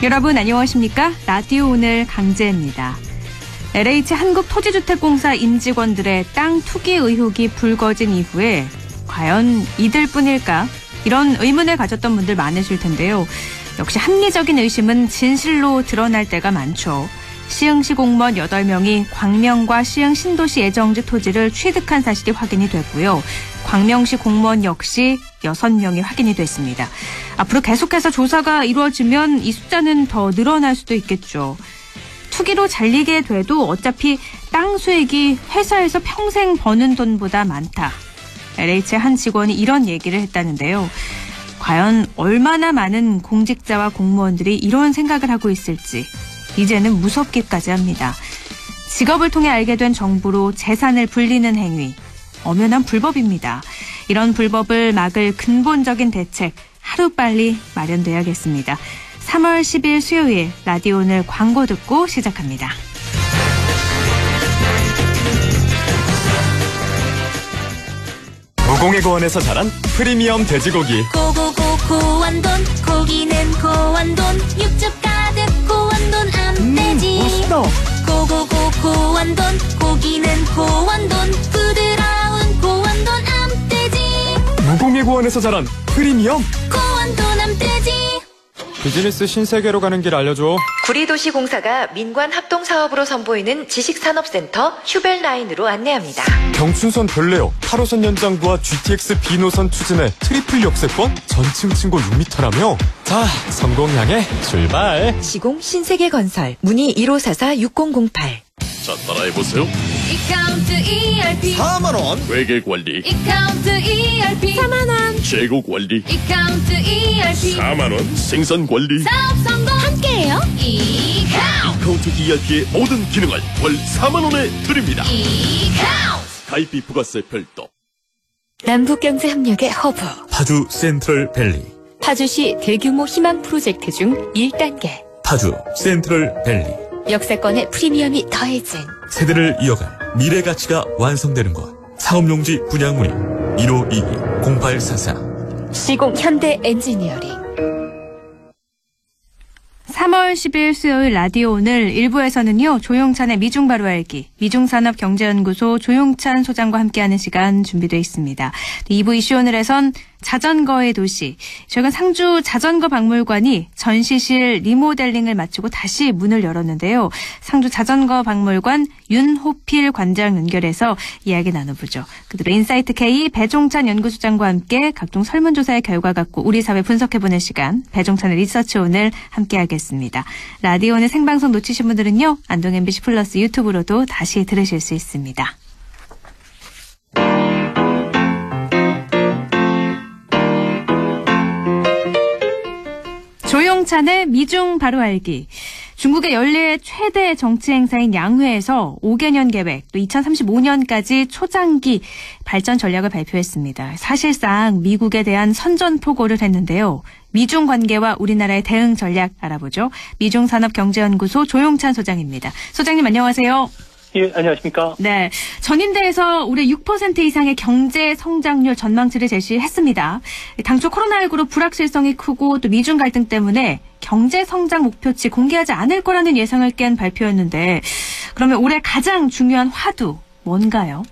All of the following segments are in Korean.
여러분 안녕하십니까? 라디오 오늘 강재입니다. LH 한국토지주택공사 임직원들의 땅 투기 의혹이 불거진 이후에 과연 이들뿐일까? 이런 의문을 가졌던 분들 많으실 텐데요. 역시 합리적인 의심은 진실로 드러날 때가 많죠. 시흥시 공무원 8명이 광명과 시흥 신도시 예정지 토지를 취득한 사실이 확인이 됐고요. 광명시 공무원 역시 6명이 확인이 됐습니다. 앞으로 계속해서 조사가 이루어지면 이 숫자는 더 늘어날 수도 있겠죠. 투기로 잘리게 돼도 어차피 땅 수익이 회사에서 평생 버는 돈보다 많다. LH의 한 직원이 이런 얘기를 했다는데요. 과연 얼마나 많은 공직자와 공무원들이 이런 생각을 하고 있을지 이제는 무섭기까지 합니다. 직업을 통해 알게 된 정보로 재산을 불리는 행위, 엄연한 불법입니다. 이런 불법을 막을 근본적인 대책 하루빨리 마련돼야겠습니다. 3월 10일 수요일 라디오 오늘 광고 듣고 시작합니다. 무공해 고원에서 자란 프리미엄 돼지고기. 고고고 고원돈, 고기는 고원돈, 육즙 가득 고원돈 암돼지. 맛있다. 고고고 고원돈, 고기는 고원돈, 부드러운 고원돈 암돼지. 무공해 고원에서 자란 프리미엄 고원돈 암돼지. 비즈니스 신세계로 가는 길 알려줘. 구리도시공사가 민관합동사업으로 선보이는 지식산업센터 휴벨라인으로 안내합니다. 경춘선 별내역 8호선 연장부와 GTX B노선 추진해 트리플 역세권 전층 층고 6m라며. 자, 성공 향해 출발. 시공 신세계건설 문의 1544-6008. 자, 따라해보세요. 이카운트 ERP 4만원. 회계관리. 이카운트 ERP 4만원. 재고관리. 이카운트 ERP 4만원. 생산관리. 사업 성공 함께해요. 이카운트 ERP의 모든 기능을 월 4만원에 드립니다. 이카운트. 가입비 부가세 별도. 남북경제협력의 허브 파주 센트럴밸리. 파주시 대규모 희망 프로젝트 중 1단계 파주 센트럴밸리. 역세권의 프리미엄이 더해진 세대를 이어갈 미래 가치가 완성되는 곳. 상업용지 분양 문의 1522-0844. 시공 현대 엔지니어링. 3월 10일 수요일 라디오 오늘 1부에서는요. 조용찬의 미중 바로 알기, 미중산업경제연구소 조용찬 소장과 함께하는 시간 준비되어 있습니다. 2부 이슈 오늘에선 자전거의 도시, 최근 상주 자전거 박물관이 전시실 리모델링을 마치고 다시 문을 열었는데요. 상주 자전거 박물관 윤호필 관장 연결해서 이야기 나눠보죠. 그대로 인사이트 K 배종찬 연구소장과 함께 각종 설문조사의 결과 갖고 우리 사회 분석해보는 시간, 배종찬의 리서치 오늘 함께하겠습니다. 라디오 오늘 생방송 놓치신 분들은요. 안동 MBC 플러스 유튜브로도 다시 들으실 수 있습니다. 조용찬의 미중 바로 알기. 중국의 연례 최대 정치 행사인 양회에서 5개년 계획, 또 2035년까지 초장기 발전 전략을 발표했습니다. 사실상 미국에 대한 선전포고를 했는데요. 미중 관계와 우리나라의 대응 전략 알아보죠. 미중산업경제연구소 조용찬 소장입니다. 소장님 안녕하세요. 예, 안녕하십니까. 네, 전인대에서 올해 6% 이상의 경제 성장률 전망치를 제시했습니다. 당초 코로나19로 불확실성이 크고 또 미중 갈등 때문에 경제 성장 목표치 공개하지 않을 거라는 예상을 깬 발표였는데, 그러면 올해 가장 중요한 화두 뭔가요?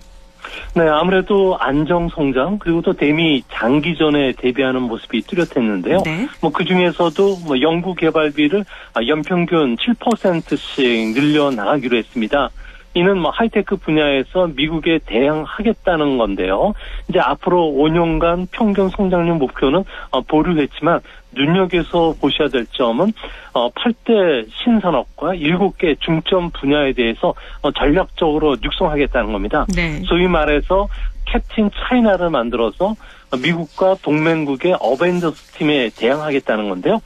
네, 아무래도 안정 성장 그리고 또 대미 장기전에 대비하는 모습이 뚜렷했는데요. 네. 그 중에서도 연구 개발비를 연평균 7%씩 늘려 나가기로 했습니다. 이는 하이테크 분야에서 미국에 대항하겠다는 건데요. 이제 앞으로 5년간 평균 성장률 목표는 보류했지만 눈여겨서 보셔야 될 점은 8대 신산업과 7개 중점 분야에 대해서 전략적으로 육성하겠다는 겁니다. 네. 소위 말해서 캡틴 차이나를 만들어서 미국과 동맹국의 어벤져스 팀에 대항하겠다는 건데요.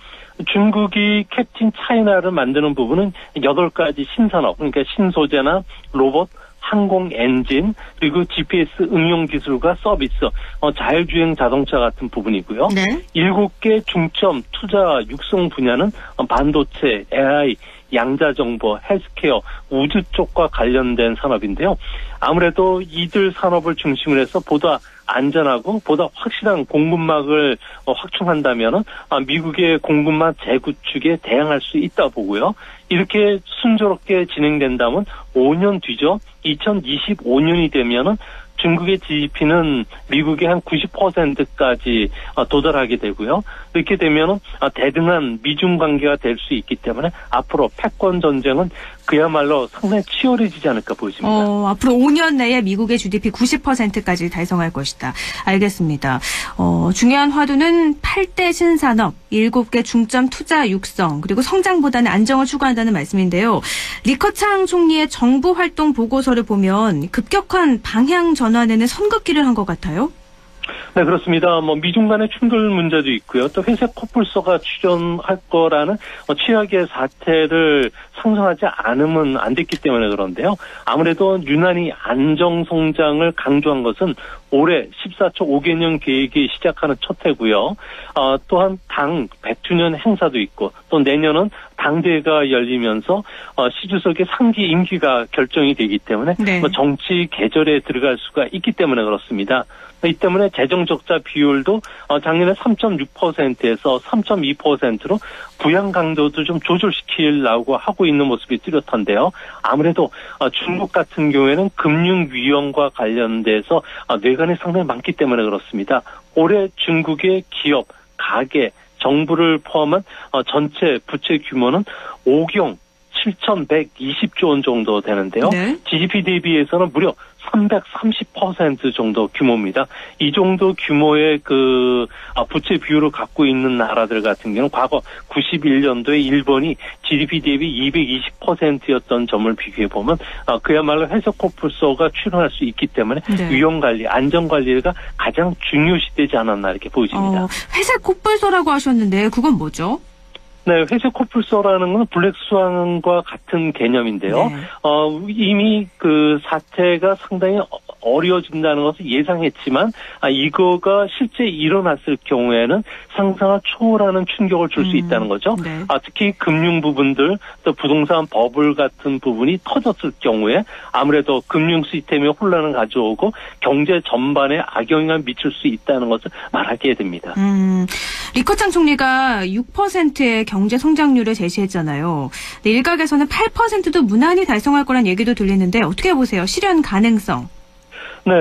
중국이 캡틴 차이나를 만드는 부분은 8가지 신산업, 그러니까 신소재나 로봇, 항공 엔진, 그리고 GPS 응용 기술과 서비스, 자율주행 자동차 같은 부분이고요. 네. 7개 중점 투자 육성 분야는 반도체, AI, 양자정보, 헬스케어, 우주 쪽과 관련된 산업인데요. 아무래도 이들 산업을 중심으로 해서 보다 안전하고 보다 확실한 공급망을 확충한다면은 미국의 공급망 재구축에 대항할 수 있다 보고요. 이렇게 순조롭게 진행된다면 5년 뒤죠. 2025년이 되면은 중국의 GDP는 미국의 한 90%까지 도달하게 되고요. 이렇게 되면은 대등한 미중 관계가 될 수 있기 때문에 앞으로 패권 전쟁은 그야말로 상당히 치열해지지 않을까 보여집니다. 앞으로 5년 내에 미국의 GDP 90%까지 달성할 것이다. 알겠습니다. 중요한 화두는 8대 신산업, 7개 중점 투자 육성, 그리고 성장보다는 안정을 추구한다는 말씀인데요. 리커창 총리의 정부 활동 보고서를 보면 급격한 방향 전환에는 선긋기를 한 것 같아요. 네, 그렇습니다. 미중 간의 충돌 문제도 있고요. 또 회색 코뿔소가 출연할 거라는 최악의 사태를 상상하지 않으면 안 됐기 때문에 그런데요. 아무래도 유난히 안정 성장을 강조한 것은 올해 14초 5개년 계획이 시작하는 첫 해고요. 또한 당 100주년 행사도 있고 또 내년은 당대회가 열리면서 시 주석의 상기 임기가 결정이 되기 때문에 네. 정치 계절에 들어갈 수가 있기 때문에 그렇습니다. 이 때문에 재정 적자 비율도 작년에 3.6%에서 3.2%로 부양 강도도 좀 조절시키려고 하고 있는 모습이 뚜렷한데요. 아무래도 중국 같은 경우에는 금융 위험과 관련돼서 뇌관이 상당히 많기 때문에 그렇습니다. 올해 중국의 기업, 가계, 정부를 포함한 전체 부채 규모는 5경 7,120조 원 정도 되는데요. 네. GDP 대비해서는 무려 330% 정도 규모입니다. 이 정도 규모의 부채 비율을 갖고 있는 나라들 같은 경우는 과거 91년도에 일본이 GDP 대비 220%였던 점을 비교해 보면 그야말로 회색 코뿔소가 출현할 수 있기 때문에 네. 위험 관리, 안전 관리가 가장 중요시되지 않았나 이렇게 보여집니다. 회색 코뿔소라고 하셨는데 그건 뭐죠? 네, 회색 코뿔소라는 건 블랙스완과 같은 개념인데요. 네. 이미 그 사태가 상당히 어려워진다는 것을 예상했지만 이거가 실제 일어났을 경우에는 상상을 초월하는 충격을 줄 수 있다는 거죠. 네. 특히 금융 부분들 또 부동산 버블 같은 부분이 터졌을 경우에 아무래도 금융 시스템에 혼란을 가져오고 경제 전반에 악영향을 미칠 수 있다는 것을 말하게 됩니다. 리커창 총리가 6%의 경제 성장률을 제시했잖아요. 근데 일각에서는 8%도 무난히 달성할 거란 얘기도 들리는데 어떻게 보세요? 실현 가능성. 네,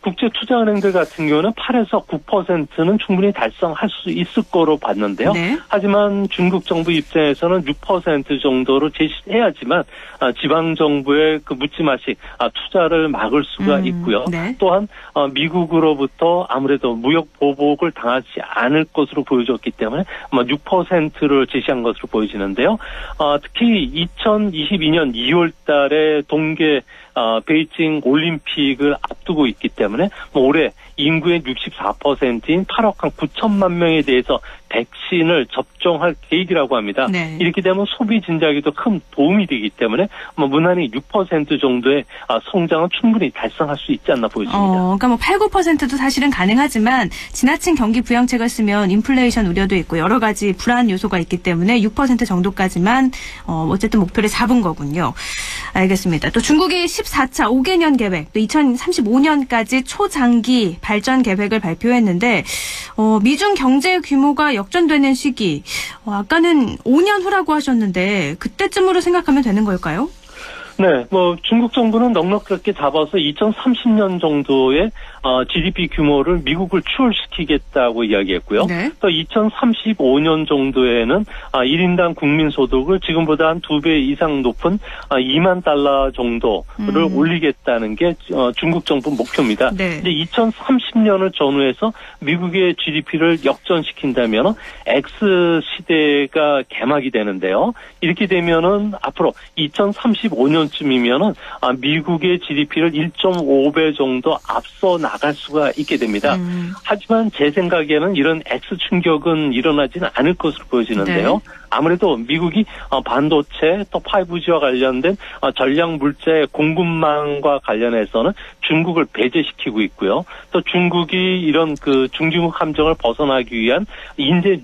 국제투자은행들 같은 경우는 8에서 9%는 충분히 달성할 수 있을 거로 봤는데요. 네. 하지만 중국 정부 입장에서는 6% 정도로 제시해야지만 지방정부의 묻지마식 투자를 막을 수가 있고요. 네. 또한 미국으로부터 아무래도 무역 보복을 당하지 않을 것으로 보여졌기 때문에 6%를 제시한 것으로 보여지는데요. 특히 2022년 2월 달에 동계 베이징 올림픽을 앞두고 있기 때문에 올해 인구의 64%인 8억 한 9천만 명에 대해서 백신을 접종할 계획이라고 합니다. 네. 이렇게 되면 소비 진작에도 큰 도움이 되기 때문에 무난히 6% 정도의 성장은 충분히 달성할 수 있지 않나 보여집니다. 그러니까 8, 9%도 사실은 가능하지만 지나친 경기 부양책을 쓰면 인플레이션 우려도 있고 여러 가지 불안 요소가 있기 때문에 6% 정도까지만 어쨌든 목표를 잡은 거군요. 알겠습니다. 또 중국이 14차 5개년 계획, 또 2035년까지 초장기 발전 계획을 발표했는데 미중 경제 규모가 역전되는 시기, 아까는 5년 후라고 하셨는데 그때쯤으로 생각하면 되는 걸까요? 네, 중국 정부는 넉넉하게 잡아서 2030년 정도의 GDP 규모를 미국을 추월시키겠다고 이야기했고요. 네. 또 2035년 정도에는 1인당 국민소득을 지금보다 한 2배 이상 높은 2만 달러 정도를 올리겠다는 게 중국 정부 목표입니다. 네. 이제 2030년을 전후해서 미국의 GDP를 역전시킨다면 X 시대가 개막이 되는데요. 이렇게 되면은 앞으로 2035년쯤이면은 미국의 GDP를 1.5배 정도 앞서 나갈 수가 있게 됩니다. 하지만 제 생각에는 이런 X 충격은 일어나지는 않을 것으로 보여지는데요. 네. 아무래도 미국이 반도체 또 5G와 관련된 전략 물자의 공급망과 관련해서는 중국을 배제시키고 있고요. 또 중국이 이런 중중국 함정을 벗어나기 위한 인재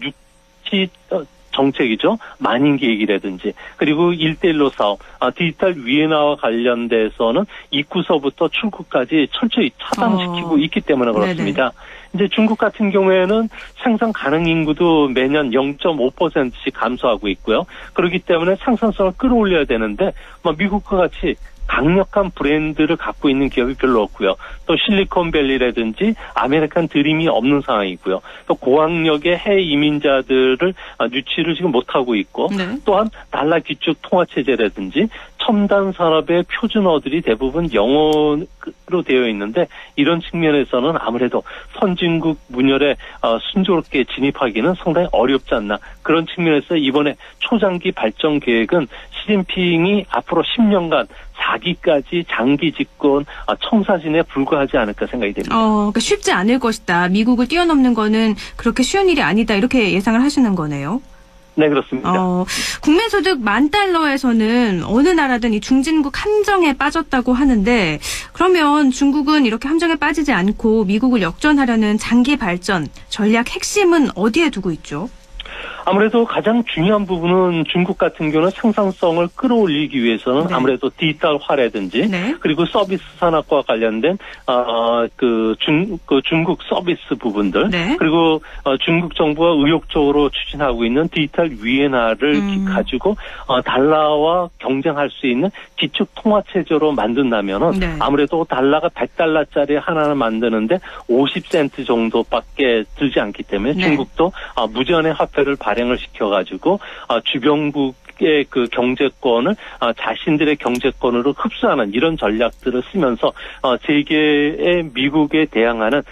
정책이죠. 만인계획이라든지 그리고 1:1로 사업, 디지털 위안화와 관련돼서는 입구서부터 출구까지 철저히 차단시키고 있기 때문에 그렇습니다. 이제 중국 같은 경우에는 생산 가능 인구도 매년 0.5%씩 감소하고 있고요. 그렇기 때문에 생산성을 끌어올려야 되는데 미국과 같이 강력한 브랜드를 갖고 있는 기업이 별로 없고요. 또 실리콘밸리라든지 아메리칸 드림이 없는 상황이고요. 또 고학력의 해외 이민자들을 유치를 지금 못하고 있고 또한 달러 기축 통화체제라든지 첨단 산업의 표준어들이 대부분 영어로 되어 있는데 이런 측면에서는 아무래도 선진국 문열에 순조롭게 진입하기는 상당히 어렵지 않나. 그런 측면에서 이번에 초장기 발전 계획은 시진핑이 앞으로 10년간 4기까지 장기 집권 청사진에 불과하지 않을까 생각이 됩니다. 그러니까 쉽지 않을 것이다. 미국을 뛰어넘는 거는 그렇게 쉬운 일이 아니다. 이렇게 예상을 하시는 거네요. 네, 그렇습니다. 국민소득 $10,000에서는 어느 나라든 이 중진국 함정에 빠졌다고 하는데 그러면 중국은 이렇게 함정에 빠지지 않고 미국을 역전하려는 장기 발전 전략 핵심은 어디에 두고 있죠? 아무래도 가장 중요한 부분은 중국 같은 경우는 생산성을 끌어올리기 위해서는 아무래도 디지털화라든지 그리고 서비스 산업과 관련된 중국 서비스 부분들 그리고 중국 정부가 의욕적으로 추진하고 있는 디지털 위안화를 가지고 달러와 경쟁할 수 있는 기축 통화 체제로 만든다면은 아무래도 달러가 $100짜리 하나를 만드는데 50센트 정도밖에 들지 않기 때문에 중국도 무제한의 화폐를 발행을 시켜가지고 주변국의 그 경제권을 자신들의 경제권으로 흡수하는 이런 전략들을 쓰면서 세계의 미국에 대항하는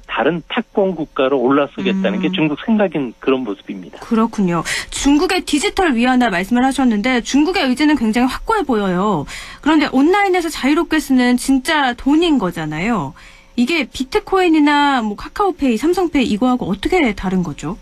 다른 패권 국가로 올라서겠다는 게 중국 생각인 그런 모습입니다. 그렇군요. 중국의 디지털 위안화 말씀을 하셨는데 중국의 의지는 굉장히 확고해 보여요. 그런데 온라인에서 자유롭게 쓰는 진짜 돈인 거잖아요. 이게 비트코인이나 카카오페이, 삼성페이 이거하고 어떻게 다른 거죠?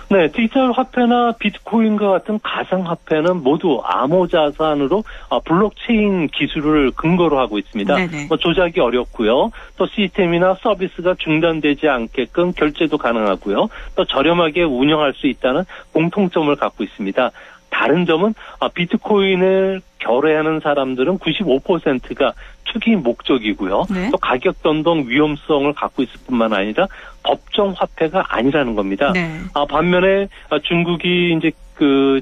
네, 디지털 화폐나 비트코인과 같은 가상화폐는 모두 암호자산으로 블록체인 기술을 근거로 하고 있습니다. 조작이 어렵고요. 또 시스템이나 서비스가 중단되지 않게끔 결제도 가능하고요. 또 저렴하게 운영할 수 있다는 공통점을 갖고 있습니다. 다른 점은 비트코인을 결회하는 사람들은 95%가 투기 목적이고요. 또 가격 변동 위험성을 갖고 있을 뿐만 아니라 법정 화폐가 아니라는 겁니다. 반면에 중국이 이제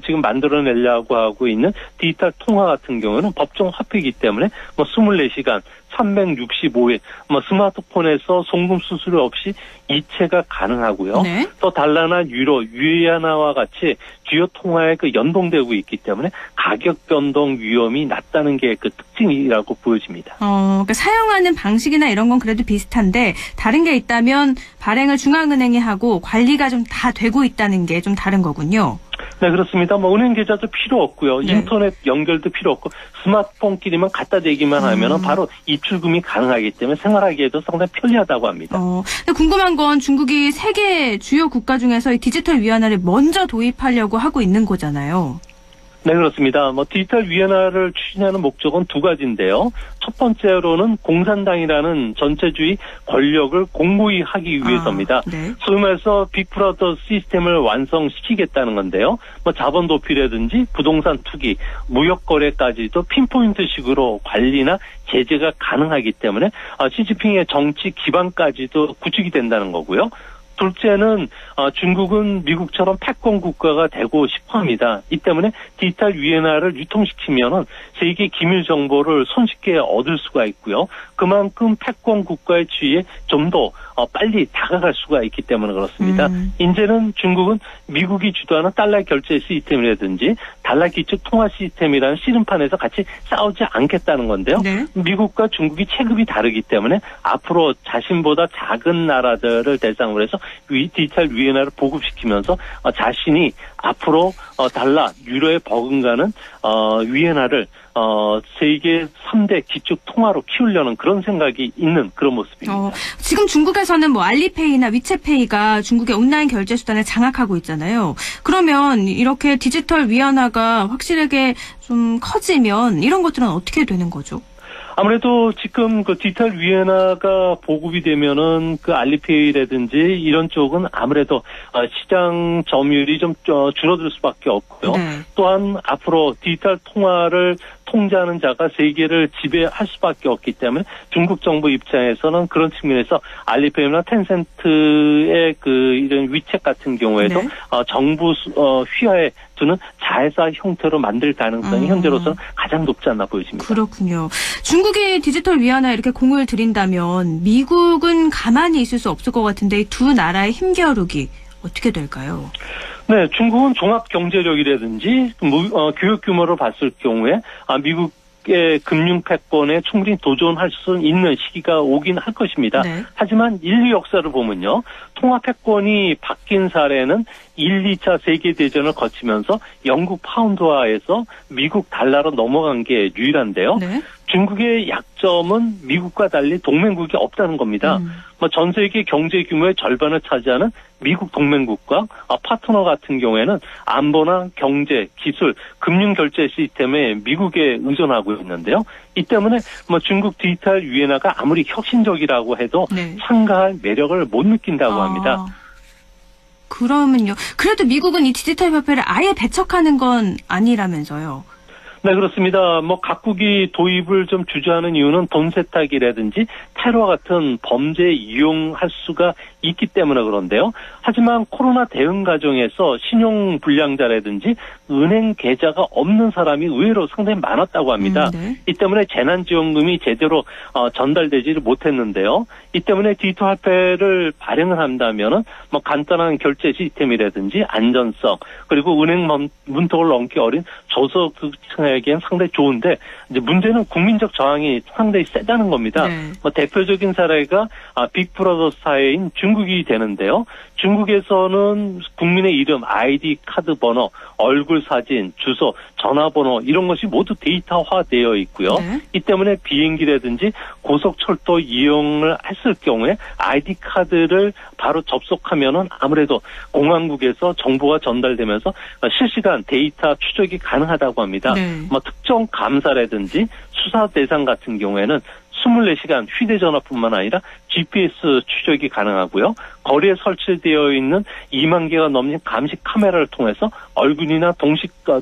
지금 만들어내려고 하고 있는 디지털 통화 같은 경우는 법정 화폐이기 때문에 24시간 365일 스마트폰에서 송금 수수료 없이 이체가 가능하고요. 또 달러나 유로, 위안화와 같이 주요 통화에 연동되고 있기 때문에 가격 변동 위험이 낮다는 게 그 특징이라고 보여집니다. 그러니까 사용하는 방식이나 이런 건 그래도 비슷한데 다른 게 있다면 발행을 중앙은행이 하고 관리가 좀 다 되고 있다는 게 좀 다른 거군요. 네, 그렇습니다. 은행 계좌도 필요 없고요. 인터넷 연결도 필요 없고 스마트폰끼리만 갖다 대기만 하면 바로 입출금이 가능하기 때문에 생활하기에도 상당히 편리하다고 합니다. 근데 궁금한 건 중국이 세계 주요 국가 중에서 이 디지털 위안화를 먼저 도입하려고 하고 있는 거잖아요. 네, 그렇습니다. 디지털 위안화를 추진하는 목적은 두 가지인데요. 첫 번째로는 공산당이라는 전체주의 권력을 공고히 하기 위해서입니다. 소위 말해서 빅브라더 시스템을 완성시키겠다는 건데요. 자본 도피라든지 부동산 투기, 무역 거래까지도 핀포인트식으로 관리나 제재가 가능하기 때문에 시진핑의 정치 기반까지도 구축이 된다는 거고요. 둘째는 중국은 미국처럼 패권 국가가 되고 싶어합니다. 이 때문에 디지털 위안화를 유통시키면은 세계 기밀 정보를 손쉽게 얻을 수가 있고요. 그만큼 패권 국가의 지위에 좀 더 빨리 다가갈 수가 있기 때문에 그렇습니다. 이제는 중국은 미국이 주도하는 달러 결제 시스템이라든지 달러 기축 통화 시스템이라는 씨름판에서 같이 싸우지 않겠다는 건데요. 미국과 중국이 체급이 다르기 때문에 앞으로 자신보다 작은 나라들을 대상으로 해서 디지털 위안화를 보급시키면서 자신이 앞으로 달러, 유로에 버금가는 위안화를 세계 3대 기축 통화로 키우려는 그런 생각이 있는 그런 모습입니다. 지금 중국에서는 알리페이나 위챗페이가 중국의 온라인 결제 수단을 장악하고 있잖아요. 그러면 이렇게 디지털 위안화가 확실하게 좀 커지면 이런 것들은 어떻게 되는 거죠? 아무래도 지금 그 디지털 위엔화가 보급이 되면은 그 알리페이라든지 이런 쪽은 아무래도 시장 점유율이 좀 줄어들 수밖에 없고요. 네. 또한 앞으로 디지털 통화를 통제하는 자가 세계를 지배할 수밖에 없기 때문에 중국 정부 입장에서는 그런 측면에서 알리페이나 텐센트의 그 이런 위챗 같은 경우에도 네. 정부 휘하에 두는 자회사 형태로 만들 가능성이 현재로서는 가장 높지 않나 보여집니다. 그렇군요. 중국이 디지털 위안화 이렇게 공을 들인다면 미국은 가만히 있을 수 없을 것 같은데 이 두 나라의 힘겨루기 어떻게 될까요? 네, 중국은 종합 경제력이라든지 교육 규모를 봤을 경우에 미국의 금융 패권에 충분히 도전할 수 있는 시기가 오긴 할 것입니다. 네. 하지만 인류 역사를 보면요. 통화 패권이 바뀐 사례는 1, 2차 세계대전을 거치면서 영국 파운드화에서 미국 달러로 넘어간 게 유일한데요. 네. 중국의 약점은 미국과 달리 동맹국이 없다는 겁니다. 전 세계 경제 규모의 절반을 차지하는 미국 동맹국과 파트너 같은 경우에는 안보나 경제, 기술, 금융 결제 시스템에 미국에 의존하고 있는데요. 이 때문에 중국 디지털 위엔화가 아무리 혁신적이라고 해도 네. 상가할 매력을 못 느낀다고 합니다. 그러면요. 그래도 미국은 이 디지털 화폐를 아예 배척하는 건 아니라면서요. 네, 그렇습니다. 각국이 도입을 좀 주저하는 이유는 돈 세탁이라든지 테러 같은 범죄에 이용할 수가 있기 때문에 그런데요. 하지만 코로나 대응 과정에서 신용 불량자라든지 은행 계좌가 없는 사람이 의외로 상당히 많았다고 합니다. 네. 이 때문에 재난지원금이 제대로 전달되지를 못했는데요. 이 때문에 디지털 화폐를 발행을 한다면은 간단한 결제 시스템이라든지 안전성 그리고 은행 문턱을 넘기 어린 저소득층에게는 상당히 좋은데 이제 문제는 국민적 저항이 상당히 세다는 겁니다. 네. 대표적인 사례가 빅브라더 사회인 중국이 되는데요. 중국에서는 국민의 이름, 아이디 카드 번호, 얼굴 사진, 주소, 전화번호 이런 것이 모두 데이터화되어 있고요. 네. 이 때문에 비행기라든지 고속철도 이용을 했을 경우에 아이디 카드를 바로 접속하면은 아무래도 공항국에서 정보가 전달되면서 실시간 데이터 추적이 가능하다고 합니다. 네. 특정 감사라든지 수사 대상 같은 경우에는 24시간 휴대전화뿐만 아니라 GPS 추적이 가능하고요. 거리에 설치되어 있는 2만 개가 넘는 감시 카메라를 통해서 얼굴이나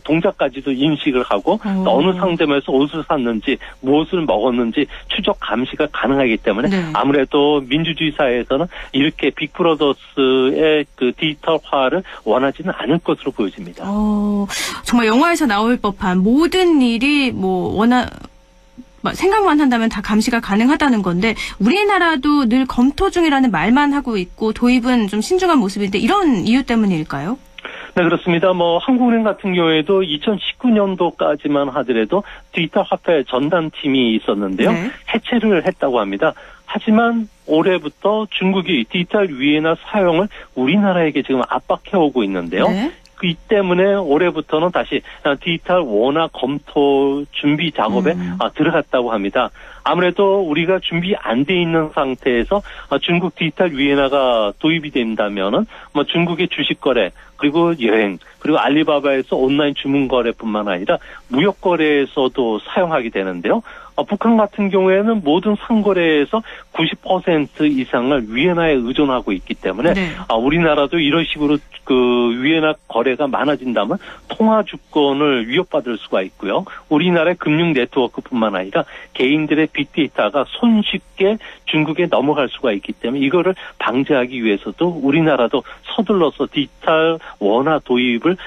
동작까지도 인식을 하고 어느 상점에서 옷을 샀는지 무엇을 먹었는지 추적 감시가 가능하기 때문에 네. 아무래도 민주주의 사회에서는 이렇게 빅브라더스의 그 디지털화를 원하지는 않을 것으로 보여집니다. 정말 영화에서 나올 법한 모든 일이 생각만 한다면 다 감시가 가능하다는 건데 우리나라도 늘 검토 중이라는 말만 하고 있고 도입은 좀 신중한 모습인데 이런 이유 때문일까요? 네, 그렇습니다. 한국은행 같은 경우에도 2019년도까지만 하더라도 디지털 화폐 전담팀이 있었는데요. 네. 해체를 했다고 합니다. 하지만 올해부터 중국이 디지털 위엔화 사용을 우리나라에게 지금 압박해오고 있는데요. 네. 이 때문에 올해부터는 다시 디지털 원화 검토 준비 작업에 들어갔다고 합니다. 아무래도 우리가 준비 안 돼 있는 상태에서 중국 디지털 위엔화가 도입이 된다면은 중국의 주식 거래 그리고 여행 그리고 알리바바에서 온라인 주문 거래뿐만 아니라 무역 거래에서도 사용하게 되는데요. 북한 같은 경우에는 모든 상거래에서 90% 이상을 위엔화에 의존하고 있기 때문에 네. 우리나라도 이런 식으로 그 위엔화 거래가 많아진다면 통화 주권을 위협받을 수가 있고요. 우리나라의 금융 네트워크뿐만 아니라 개인들의 빅데이터가 손쉽게 중국에 넘어갈 수가 있기 때문에 이거를 방지하기 위해서도 우리나라도 서둘러서 디지털 원화 도입을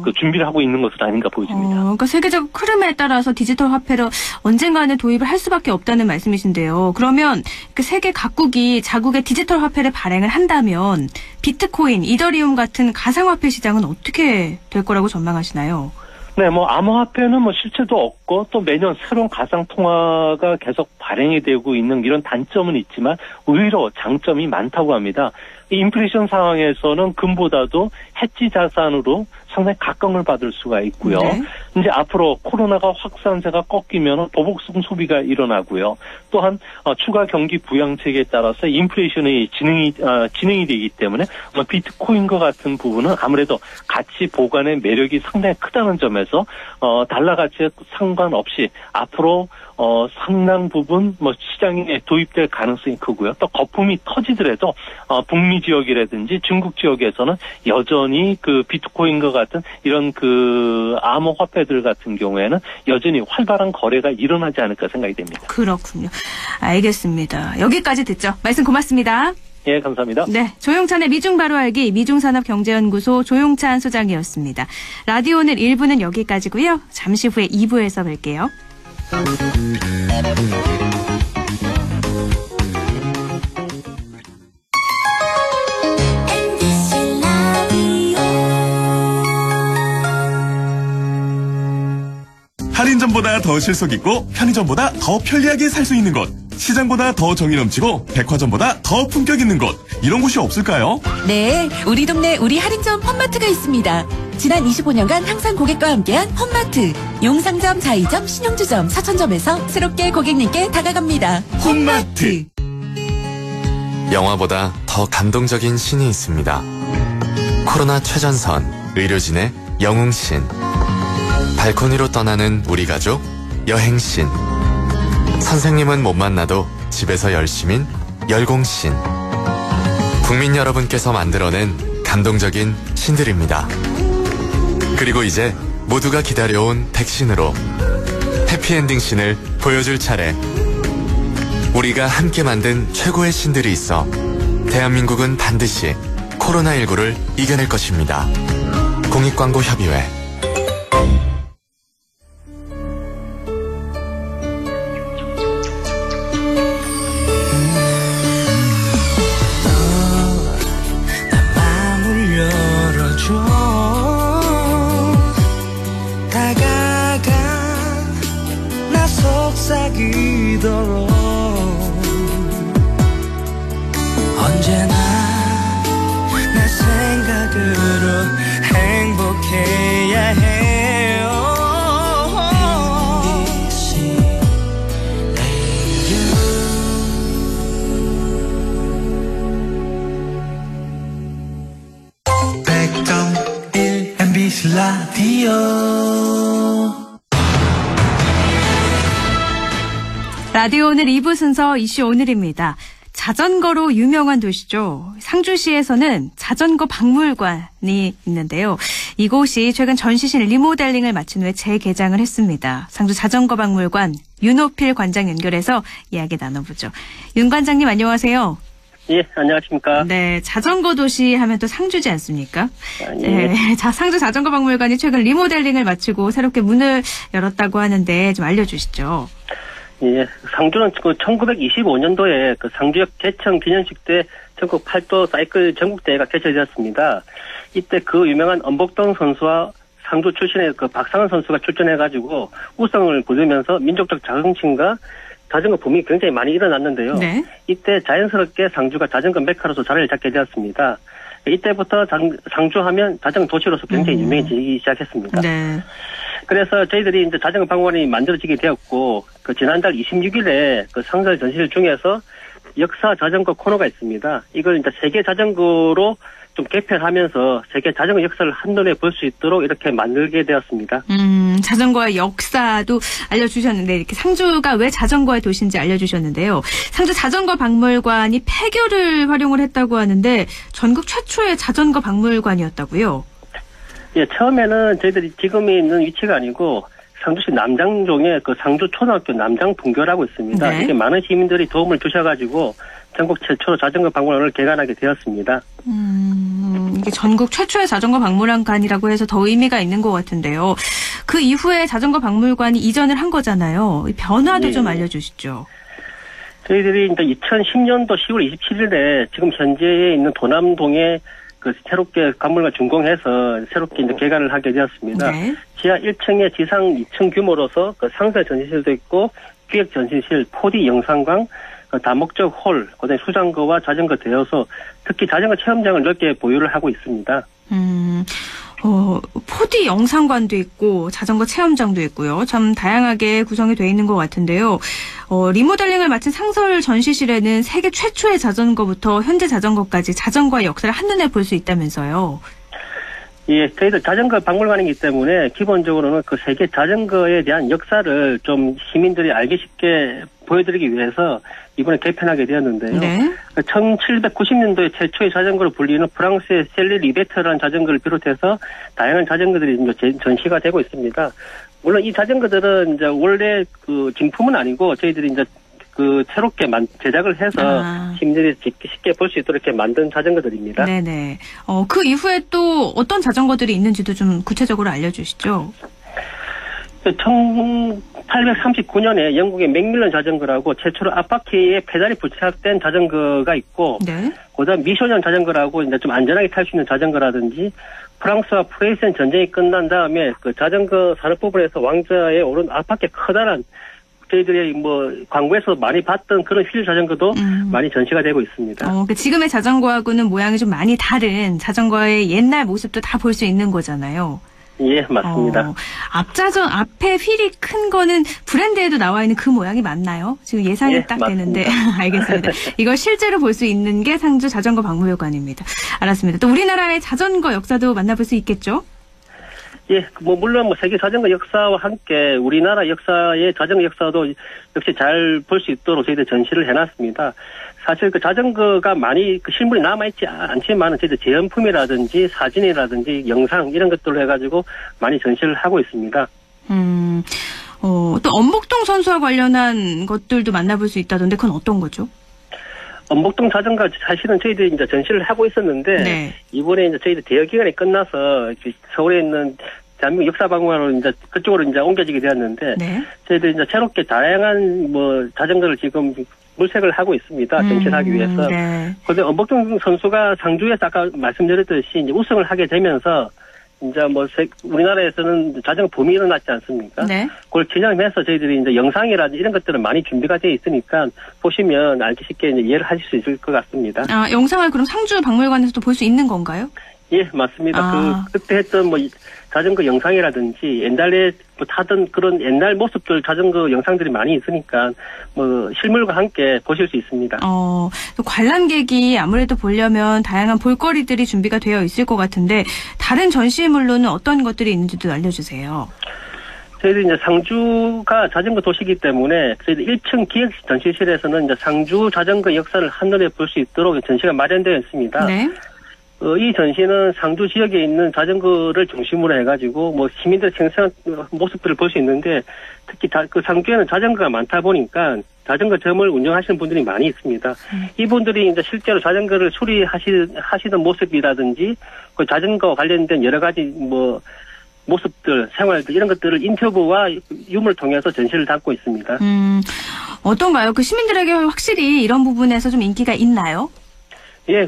그 준비를 하고 있는 것은 아닌가 보여집니다. 그러니까 세계적 흐름에 따라서 디지털 화폐를 언젠가는 도입을 할 수밖에 없다는 말씀이신데요. 그러면 그 세계 각국이 자국의 디지털 화폐를 발행을 한다면 비트코인, 이더리움 같은 가상화폐 시장은 어떻게 될 거라고 전망하시나요? 네, 암호화폐는 실체도 없고 또 매년 새로운 가상 통화가 계속 발행이 되고 있는 이런 단점은 있지만 의외로 장점이 많다고 합니다. 인플레이션 상황에서는 금보다도 해지 자산으로 상당히 각광을 받을 수가 있고요. 네. 이제 앞으로 코로나가 확산세가 꺾이면 보복성 소비가 일어나고요. 또한 추가 경기 부양책에 따라서 인플레이션이 진행이 되기 때문에 비트코인과 같은 부분은 아무래도 가치 보관의 매력이 상당히 크다는 점에서 달러 가치에 상관없이 앞으로 상당 부분 시장에 도입될 가능성이 크고요. 또 거품이 터지더라도 북미 지역이라든지 중국 지역에서는 여전히 그 비트코인과 같은 이런 그 암호 화폐들 같은 경우에는 여전히 활발한 거래가 일어나지 않을까 생각이 됩니다. 그렇군요. 알겠습니다. 여기까지 듣죠. 말씀 고맙습니다. 예, 감사합니다. 네, 조용찬의 미중 바로 알기 미중산업경제연구소 조용찬 소장이었습니다. 라디오 오늘 1부는 여기까지고요. 잠시 후에 2부에서 뵐게요. 할인점보다 더 실속 있고 편의점보다 더 편리하게 살 수 있는 곳, 시장보다 더 정이 넘치고 백화점보다 더 품격 있는 곳, 이런 곳이 없을까요? 네, 우리 동네 우리 할인점 홈마트가 있습니다. 지난 25년간 항상 고객과 함께한 홈마트. 용상점, 자이점, 신용주점, 사천점에서 새롭게 고객님께 다가갑니다. 홈마트. 영화보다 더 감동적인 신이 있습니다. 코로나 최전선, 의료진의 영웅신. 발코니로 떠나는 우리 가족, 여행신. 선생님은 못 만나도 집에서 열심인 열공신. 국민 여러분께서 만들어낸 감동적인 신들입니다. 그리고 이제 모두가 기다려온 백신으로 해피엔딩 신을 보여줄 차례. 우리가 함께 만든 최고의 신들이 있어 대한민국은 반드시 코로나19를 이겨낼 것입니다. 공익광고협의회. 언제나 내 생각으로 행복해야 해요. MBC 라디오 100.1 MBC 라디오 오늘 2부 순서 이슈 오늘입니다. 자전거로 유명한 도시죠. 상주시에서는 자전거 박물관이 있는데요. 이곳이 최근 전시실 리모델링을 마친 후에 재개장을 했습니다. 상주 자전거 박물관 윤호필 관장 연결해서 이야기 나눠보죠. 윤 관장님 안녕하세요. 예, 안녕하십니까. 네, 자전거 도시 하면 또 상주지 않습니까? 예. 네, 상주 자전거 박물관이 최근 리모델링을 마치고 새롭게 문을 열었다고 하는데 좀 알려주시죠. 예, 상주는 1925년도에 그 상주역 개청 기념식 때 전국 팔도 사이클 전국대회가 개최되었습니다. 이때 그 유명한 엄복동 선수와 상주 출신의 그 박상은 선수가 출전해가지고 우승을 거두면서 민족적 자긍심과 자전거 붐이 굉장히 많이 일어났는데요. 네. 이때 자연스럽게 상주가 자전거 메카로서 자리를 잡게 되었습니다. 이때부터 상주하면 자전거 도시로서 굉장히 유명해지기 시작했습니다. 네. 그래서 저희들이 이제 자전거 박물관이 만들어지게 되었고, 그 지난달 26일에 그 상설 전시실 중에서 역사 자전거 코너가 있습니다. 이걸 이제 세계 자전거로 좀 개편하면서 세계 자전거 역사를 한눈에 볼 수 있도록 이렇게 만들게 되었습니다. 자전거의 역사도 알려주셨는데 이렇게 상주가 왜 자전거의 도시인지 알려주셨는데요. 상주 자전거 박물관이 폐교를 활용을 했다고 하는데 전국 최초의 자전거 박물관이었다고요? 예, 처음에는 저희들이 지금 있는 위치가 아니고 상주시 남장동에 그 상주 초등학교 남장분교라고 있습니다. 네. 이게 많은 시민들이 도움을 주셔가지고 전국 최초로 자전거 박물관을 개관하게 되었습니다. 이게 전국 최초의 자전거 박물관이라고 해서 더 의미가 있는 것 같은데요. 그 이후에 자전거 박물관이 이전을 한 거잖아요. 이 변화도 네. 좀 알려주시죠. 저희들이 이제 2010년도 10월 27일에 지금 현재에 있는 도남동에 그 새롭게 박물관 준공해서 새롭게 이제 개관을 하게 되었습니다. 네. 지하 1층에 지상 2층 규모로서 그 상설 전시실도 있고 기획 전시실, 4D 영상관, 다목적 홀, 그다음에 수장거와 자전거 대여소, 특히 자전거 체험장을 넓게 보유를 하고 있습니다. 4D 영상관도 있고 자전거 체험장도 있고요. 참 다양하게 구성이 되어 있는 것 같은데요. 리모델링을 마친 상설 전시실에는 세계 최초의 자전거부터 현재 자전거까지 자전거의 역사를 한눈에 볼 수 있다면서요. 예, 저희들 자전거 박물관이기 때문에 기본적으로는 그 세계 자전거에 대한 역사를 좀 시민들이 알기 쉽게 보여드리기 위해서 이번에 개편하게 되었는데요. 네. 1790년도에 최초의 자전거로 불리는 프랑스의 셀리 리베트라는 자전거를 비롯해서 다양한 자전거들이 이제 전시가 되고 있습니다. 물론 이 자전거들은 이제 원래 그 진품은 아니고 저희들이 이제 그 새롭게 제작을 해서 시민들이 쉽게 볼 수 있도록 이렇게 만든 자전거들입니다. 네네. 그 이후에 또 어떤 자전거들이 있는지도 좀 구체적으로 알려주시죠. 1839년에 영국의 맥밀런 자전거라고 최초로 앞바퀴에 페달이 부착된 자전거가 있고, 네. 그다음 미쇼년 자전거라고 이제 좀 안전하게 탈 수 있는 자전거라든지, 프랑스와 프레이센 전쟁이 끝난 다음에 그 자전거 산업 부분에서 왕좌에 오른 앞바퀴 커다란 저희들이 뭐 광고에서 많이 봤던 그런 휠 자전거도 많이 전시가 되고 있습니다. 그러니까 지금의 자전거하고는 모양이 좀 많이 다른 자전거의 옛날 모습도 다 볼 수 있는 거잖아요. 예, 맞습니다. 앞에 휠이 큰 거는 브랜드에도 나와 있는 그 모양이 맞나요? 지금 예상이 예, 딱 맞습니다. 되는데. 알겠습니다. 이걸 실제로 볼 수 있는 게 상주 자전거 박물관입니다. 알았습니다. 또 우리나라의 자전거 역사도 만나볼 수 있겠죠? 예, 물론 세계 자전거 역사와 함께 우리나라 역사의 자전거 역사도 역시 잘 볼 수 있도록 저희들 전시를 해놨습니다. 사실 그 자전거가 많이 그 실물이 남아있지 않지만 저희들 재현품이라든지 사진이라든지 영상 이런 것들로 해가지고 많이 전시를 하고 있습니다. 또 엄복동 선수와 관련한 것들도 만나볼 수 있다던데 그건 어떤 거죠? 엄복동 자전거 사실은 저희들이 이제 전시를 하고 있었는데 네. 이번에 이제 저희들 대여 기간이 끝나서 서울에 있는 대한민국 역사박물관으로 이제 그쪽으로 이제 옮겨지게 되었는데 네. 저희들 이제 새롭게 다양한 자전거를 지금 물색을 하고 있습니다. 전시를 하기 위해서. 네. 그런데 엄복동 선수가 상주에서 아까 말씀드렸듯이 이제 우승을 하게 되면서 이제 우리나라에서는 자전거 붐이 일어났지 않습니까? 네. 그걸 기념해서 저희들이 이제 영상이라든지 이런 것들은 많이 준비가 되어 있으니까 보시면 알기 쉽게 이제 이해를 하실 수 있을 것 같습니다. 영상을 그럼 상주 박물관에서도 볼 수 있는 건가요? 예, 맞습니다. 그때 했던 자전거 영상이라든지 옛날에 타던 그런 옛날 모습들 자전거 영상들이 많이 있으니까 실물과 함께 보실 수 있습니다. 또 관람객이 아무래도 보려면 다양한 볼거리들이 준비가 되어 있을 것 같은데 다른 전시물로는 어떤 것들이 있는지도 알려주세요. 저희들이 이제 상주가 자전거 도시이기 때문에 저희들 1층 기획 전시실에서는 이제 상주 자전거 역사를 한눈에 볼 수 있도록 전시가 마련되어 있습니다. 네. 이 전시는 상주 지역에 있는 자전거를 중심으로 해가지고 시민들의 생생한 모습들을 볼 수 있는데 특히 그 상주에는 자전거가 많다 보니까 자전거점을 운영하시는 분들이 많이 있습니다. 이분들이 이제 실제로 자전거를 수리하시는 모습이라든지 그 자전거 관련된 여러 가지 모습들, 생활들 이런 것들을 인터뷰와 유물을 통해서 전시를 담고 있습니다. 어떤가요? 그 시민들에게 확실히 이런 부분에서 좀 인기가 있나요? 예,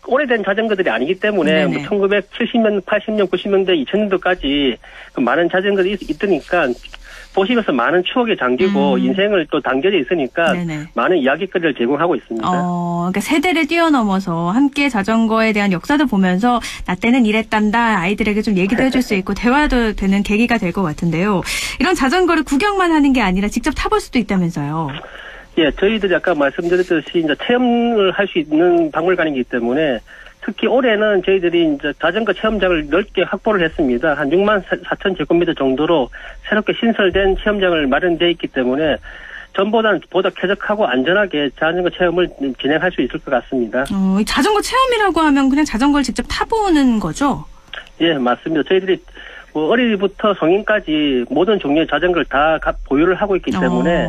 오래된 자전거들이 아니기 때문에 1970년, 80년, 90년대, 2000년도까지 많은 자전거들이 있으니까 보시면서 많은 추억이 담기고 인생을 또 담겨져 있으니까 많은 이야기거리를 제공하고 있습니다. 그러니까 세대를 뛰어넘어서 함께 자전거에 대한 역사도 보면서 나 때는 이랬단다 아이들에게 좀 얘기도 해줄 수 있고 대화도 되는 계기가 될 것 같은데요. 이런 자전거를 구경만 하는 게 아니라 직접 타볼 수도 있다면서요. 예, 저희들이 아까 말씀드렸듯이 이제 체험을 할 수 있는 박물관이기 때문에 특히 올해는 저희들이 이제 자전거 체험장을 넓게 확보를 했습니다. 한 6만 4천 제곱미터 정도로 새롭게 신설된 체험장을 마련되어 있기 때문에 전보다 쾌적하고 안전하게 자전거 체험을 진행할 수 있을 것 같습니다. 자전거 체험이라고 하면 그냥 자전거를 직접 타보는 거죠? 예, 맞습니다. 저희들이 어린이부터 성인까지 모든 종류의 자전거를 다 보유를 하고 있기 때문에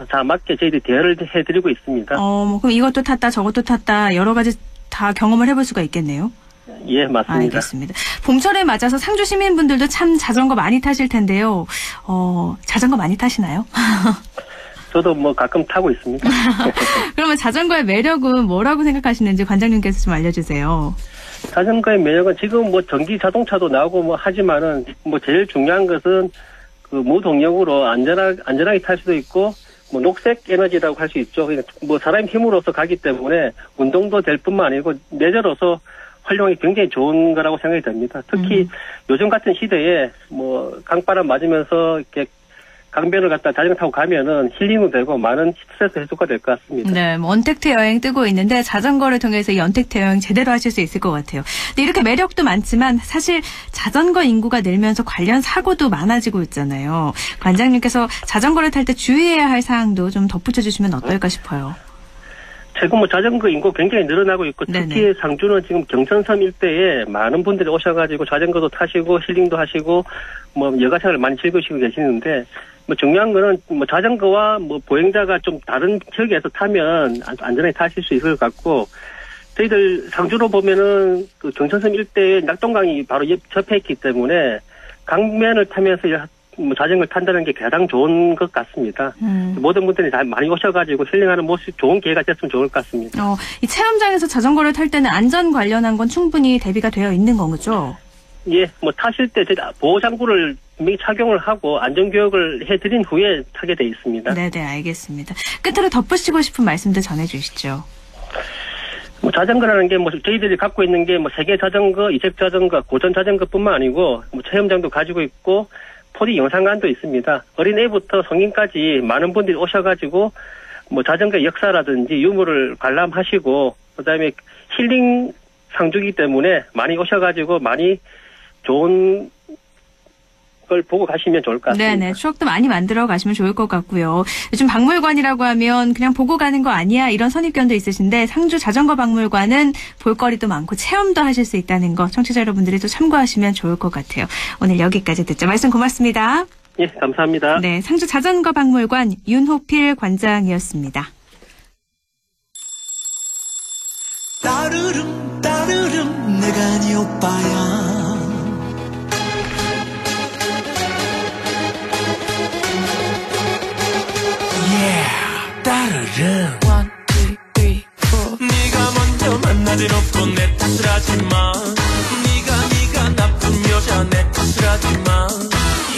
다 맞게 저희들이 대여를 해드리고 있습니다. 그럼 이것도 탔다 저것도 탔다 여러 가지 다 경험을 해볼 수가 있겠네요. 예, 맞습니다. 알겠습니다. 봄철에 맞아서 상주 시민분들도 참 자전거 많이 타실 텐데요. 자전거 많이 타시나요? 저도 가끔 타고 있습니다. 그러면 자전거의 매력은 뭐라고 생각하시는지 관장님께서 좀 알려주세요. 자전거의 매력은 지금 전기 자동차도 나오고 하지만은 제일 중요한 것은 그 무동력으로 안전하게 탈 수도 있고 뭐 녹색 에너지라고 할 수 있죠. 그러니까 뭐 사람 힘으로서 가기 때문에 운동도 될 뿐만 아니고 내재로서 활용이 굉장히 좋은 거라고 생각이 됩니다. 특히 요즘 같은 시대에 뭐 강바람 맞으면서 이렇게 강변을 갖다 자전거 타고 가면은 힐링도 되고 많은 스트레스 해소가 될 것 같습니다. 네, 뭐 언택트 여행 뜨고 있는데 자전거를 통해서 이 언택트 여행 제대로 하실 수 있을 것 같아요. 근데 이렇게 매력도 많지만 사실 자전거 인구가 늘면서 관련 사고도 많아지고 있잖아요. 관장님께서 자전거를 탈 때 주의해야 할 사항도 좀 덧붙여 주시면 어떨까 싶어요. 최근 뭐 자전거 인구 굉장히 늘어나고 있고 특히 네네. 상주는 지금 경천섬 일대에 많은 분들이 오셔가지고 자전거도 타시고 힐링도 하시고 뭐 여가생활을 많이 즐기시고 계시는데 뭐 중요한 거는 뭐 자전거와 뭐 보행자가 좀 다른 지역에서 타면 안전하게 타실 수 있을 것 같고 저희들 상주로 보면은 그 경천섬 일대에 낙동강이 바로 옆에 있기 때문에 강면을 타면서 뭐 자전거를 탄다는 게 가장 좋은 것 같습니다. 모든 분들이 다 많이 오셔가지고 힐링하는 모습 좋은 기회가 됐으면 좋을 것 같습니다. 이 체험장에서 자전거를 탈 때는 안전 관련한 건 충분히 대비가 되어 있는 거죠? 예, 뭐 타실 때 보호장구를 분명히 착용을 하고 안전교육을 해드린 후에 타게 돼 있습니다. 네네, 알겠습니다. 끝으로 덧붙이고 싶은 말씀도 전해주시죠. 뭐 자전거라는 게 뭐 저희들이 갖고 있는 게 뭐 세계 자전거, 이색 자전거, 고전 자전거뿐만 아니고 뭐 체험장도 가지고 있고 4D 영상관도 있습니다. 어린애부터 성인까지 많은 분들이 오셔가지고 뭐 자전거 역사라든지 유물을 관람하시고 그다음에 힐링 상주기 때문에 많이 오셔가지고 많이 좋은 걸 보고 가시면 좋을 것 같습니다. 네네, 추억도 많이 만들어 가시면 좋을 것 같고요. 요즘 박물관이라고 하면 그냥 보고 가는 거 아니야 이런 선입견도 있으신데 상주 자전거 박물관은 볼거리도 많고 체험도 하실 수 있다는 거 청취자 여러분들이 또 참고하시면 좋을 것 같아요. 오늘 여기까지 듣죠. 말씀 고맙습니다. 예, 감사합니다. 네, 상주 자전거 박물관 윤호필 관장이었습니다. 따르릉 따르릉 내가 네 오빠야 따르릉 1, 2, 3, 4 네가 먼저 만나지 놓고 내 탓을 하지마 네가 나쁜 여자 내 탓을 하지마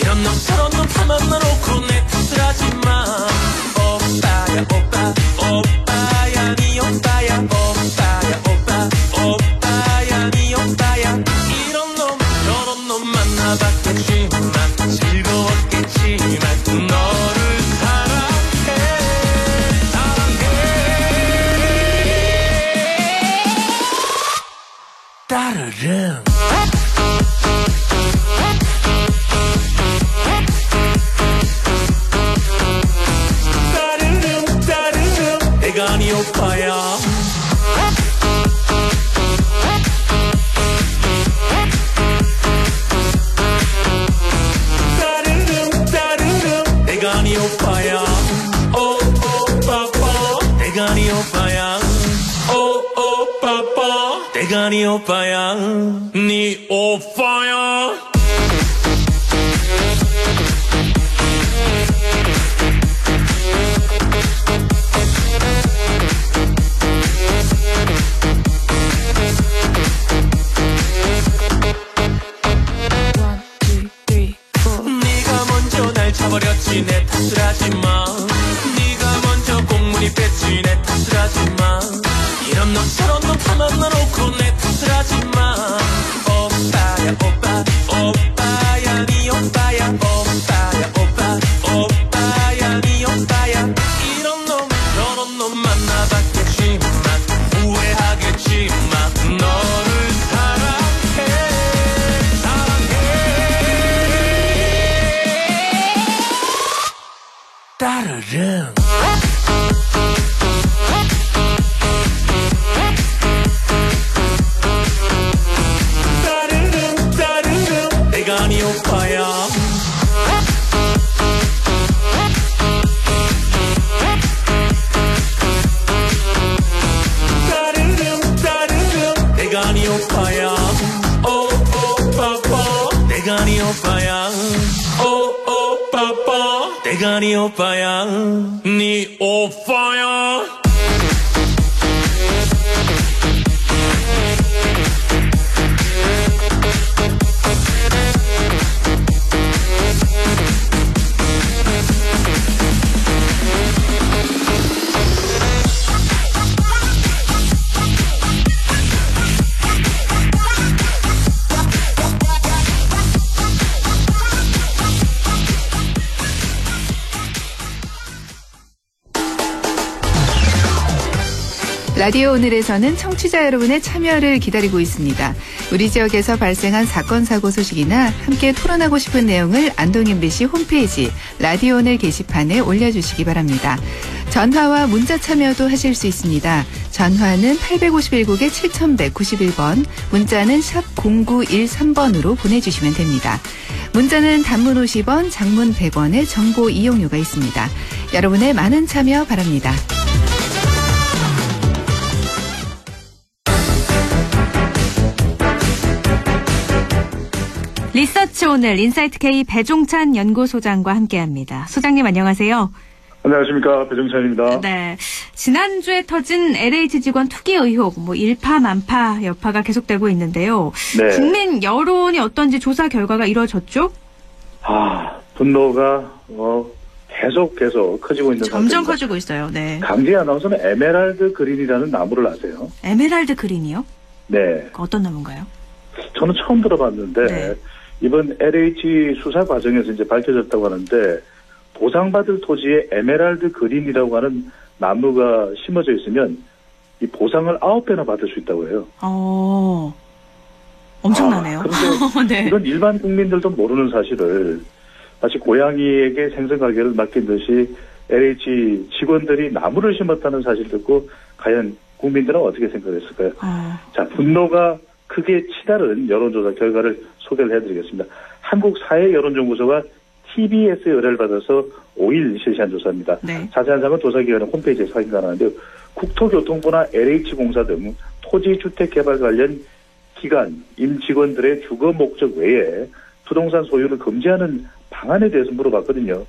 이런 놈 저런 놈 다 만나놓고 내 탓을 하지마 오빠야 오빠야 네 오빠야 오빠야 네 오빠야 이런 놈 저런 놈 만나봤겠지만 즐거웠겠지만 너를 따르릉 따르릉 내가 네 오빠야 따르릉 내가 네 오빠야 오빠빠 내가 네 오빠야 오빠빠 내가 네 오빠야 네 오빠야 네가 먼저 날 차버렸지 내 탓을 하지마 네가 먼저 공문이 뺐지 내 탓을 하지마 이런 놈 저런 놈 다 만나놓고 내 탓을 하지마 오빠야 네 오빠야 오빠야 네 오빠야 이런 놈 저런 놈 만나봤겠지만 후회하겠지만 너를 사랑해 따르릉 따르릉 내가 네 오빠야 따르릉 내가 네 오빠야 오빠빠 내가 네 오빠야 오빠빠 내가 네 오빠야 네 오빠야 라디오 오늘에서는 청취자 여러분의 참여를 기다리고 있습니다. 우리 지역에서 발생한 사건 사고 소식이나 함께 토론하고 싶은 내용을 안동 MBC 홈페이지 라디오 오늘 게시판에 올려주시기 바랍니다. 전화와 문자 참여도 하실 수 있습니다. 전화는 851국에 7191번, 문자는 샵 0913번으로 보내주시면 됩니다. 문자는 단문 50원, 장문 100원의 정보 이용료가 있습니다. 여러분의 많은 참여 바랍니다. 리서치 오늘 인사이트 K 배종찬 연구소장과 함께합니다. 소장님 안녕하세요. 안녕하십니까, 배종찬입니다. 네, 지난주에 터진 LH 직원 투기 의혹, 일파만파 여파가 계속되고 있는데요. 네. 국민 여론이 어떤지 조사 결과가 이루어졌죠? 분노가 계속 커지고 있는 점점 상태입니다. 커지고 있어요. 네. 강지 아나운서는 에메랄드 그린이라는 나무를 아세요? 에메랄드 그린이요? 네. 어떤 나무인가요? 저는 처음 들어봤는데 네. 이번 LH 수사 과정에서 이제 밝혀졌다고 하는데 보상받을 토지에 에메랄드 그린이라고 하는 나무가 심어져 있으면 이 보상을 9배나 받을 수 있다고 해요. 엄청나네요. 그런데 네. 이건 일반 국민들도 모르는 사실을 마치 고양이에게 생선 가게를 맡긴 듯이 LH 직원들이 나무를 심었다는 사실 듣고 과연 국민들은 어떻게 생각했을까요? 자, 분노가 크게 치달은 여론조사 결과를 소개를 해드리겠습니다. 한국사회여론연구소가 TBS의 의뢰를 받아서 5일 실시한 조사입니다. 네. 자세한 사항은 조사기관은 홈페이지에서 확인 가능한데요. 국토교통부나 LH공사 등 토지주택개발 관련 기관, 임직원들의 주거 목적 외에 부동산 소유를 금지하는 방안에 대해서 물어봤거든요.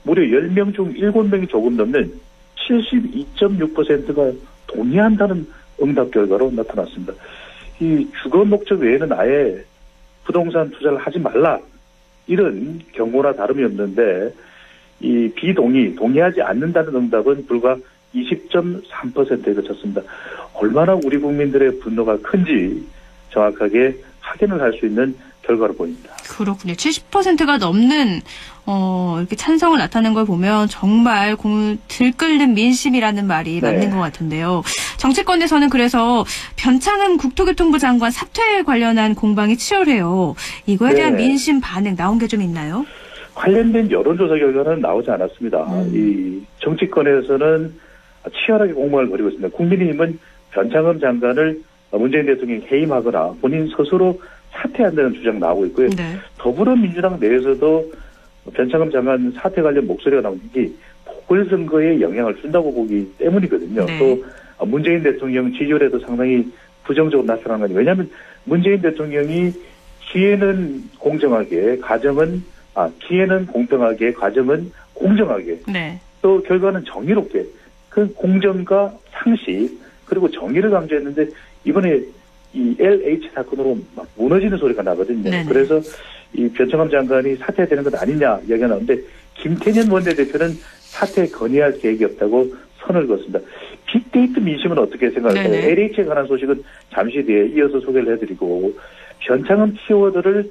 무려 10명 중 7명이 조금 넘는 72.6%가 동의한다는 응답 결과로 나타났습니다. 이 주거 목적 외에는 아예 부동산 투자를 하지 말라, 이런 경고나 다름이 없는데 이 동의하지 않는다는 응답은 불과 20.3%에 그쳤습니다. 얼마나 우리 국민들의 분노가 큰지 정확하게 확인을 할 수 있는 결과로 보입니다. 그렇군요. 70%가 넘는 이렇게 찬성을 나타낸 걸 보면 정말 들끓는 민심이라는 말이 맞는 것 같은데요. 정치권에서는 그래서 변창흠 국토교통부 장관 사퇴에 관련한 공방이 치열해요. 이거에 대한 민심 반응 나온 게 좀 있나요? 관련된 여론조사 결과는 나오지 않았습니다. 이 정치권에서는 치열하게 공방을 벌이고 있습니다. 국민의힘은 변창흠 장관을 문재인 대통령이 해임하거나 본인 스스로 사퇴한다는 주장 나오고 있고요. 네. 더불어민주당 내에서도 변창흠 장관 사퇴 관련 목소리가 나오는 게 보궐선거에 영향을 준다고 보기 때문이거든요. 네. 또 문재인 대통령 지지율에도 상당히 부정적으로 나타나는 거죠. 왜냐하면 문재인 대통령이 기회는 공정하게, 기회는 공평하게, 과정은 공정하게, 네. 또 결과는 정의롭게, 그 공정과 상식 그리고 정의를 강조했는데 이번에 이 LH 사건으로 막 무너지는 소리가 나거든요. 네네. 그래서 이 변창흠 장관이 사퇴되는 것 아니냐 이야기가 나오는데 김태년 원내대표는 사퇴 건의할 계획이 없다고 선을 그었습니다. 빅데이터 민심은 어떻게 생각할까요? 네네. LH에 관한 소식은 잠시 뒤에 이어서 소개를 해드리고 변창흠 키워드를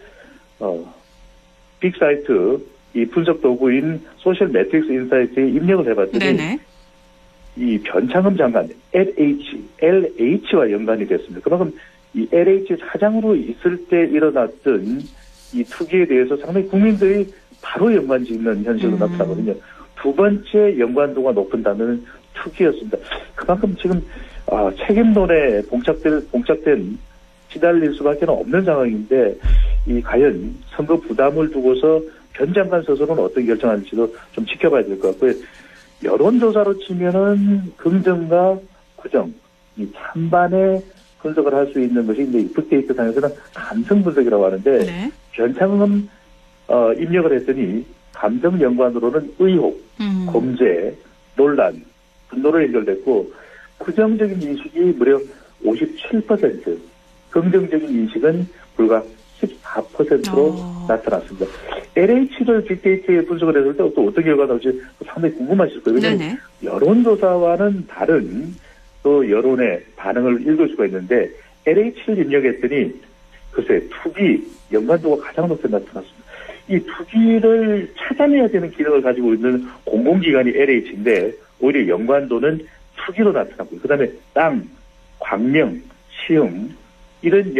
빅사이트 이 분석 도구인 소셜 매트릭스 인사이트에 입력을 해봤더니 네네. 이 변창흠 장관 LH와 연관이 됐습니다. 그만큼 이 LH 사장으로 있을 때 일어났던 이 투기에 대해서 상당히 국민들이 바로 연관 짓는 현실로 나타나거든요. 두 번째 연관도가 높은 단어는 투기였습니다. 그만큼 지금 책임론에 봉착된 시달릴 수밖에 없는 상황인데 이 과연 선거 부담을 두고서 변 장관 스스로는 어떤 결정하는지도 좀 지켜봐야 될 것 같고요. 여론조사로 치면은 긍정과 부정, 이 찬반의 분석을 할 수 있는 것이 이제 빅데이터 상에서는 감성 분석이라고 하는데 변창흠 입력을 했더니 감정 연관으로는 의혹, 검제, 논란, 분노로 연결됐고 부정적인 인식이 무려 57%, 긍정적인 인식은 불과 14%로 나타났습니다. LH를 빅데이터에 분석을 했을 때 또 어떤 결과가 나올지 상당히 궁금하실 거예요. 왜냐하면 여론조사와는 다른 또 여론의 반응을 읽을 수가 있는데 LH를 입력했더니 글쎄 투기 연관도가 가장 높게 나타났습니다. 이 투기를 찾아내야 되는 기능을 가지고 있는 공공기관이 LH인데 오히려 연관도는 투기로 나타났고요. 그다음에 땅, 광명, 시흥 이런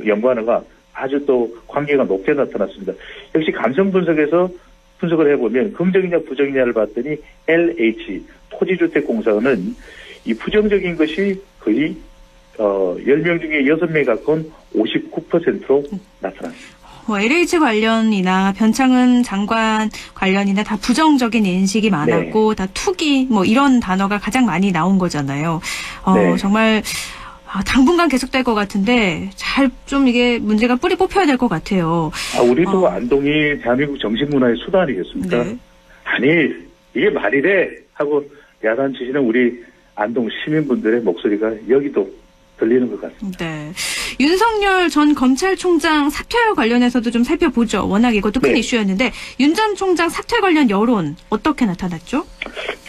연관어가 아주 또 관계가 높게 나타났습니다. 역시 감성 분석에서 분석을 해보면 긍정이냐 부정이냐를 봤더니 LH 토지주택공사는 이 부정적인 것이 거의 10명 중에 6명에 가까운 59%로 나타났습니다. LH 관련이나 변창흠 장관 관련이나 다 부정적인 인식이 많았고 다 투기 이런 단어가 가장 많이 나온 거잖아요. 정말 당분간 계속될 것 같은데 잘 좀 이게 문제가 뿌리 뽑혀야 될 것 같아요. 우리도 안동이 대한민국 정신문화의 수도 아니겠습니까? 네. 아니 이게 말이 돼 하고 야단치시는 우리 안동 시민분들의 목소리가 여기도 들리는 것 같습니다. 네. 윤석열 전 검찰총장 사퇴와 관련해서도 좀 살펴보죠. 워낙 이것도 큰 이슈였는데 윤 전 총장 사퇴 관련 여론 어떻게 나타났죠?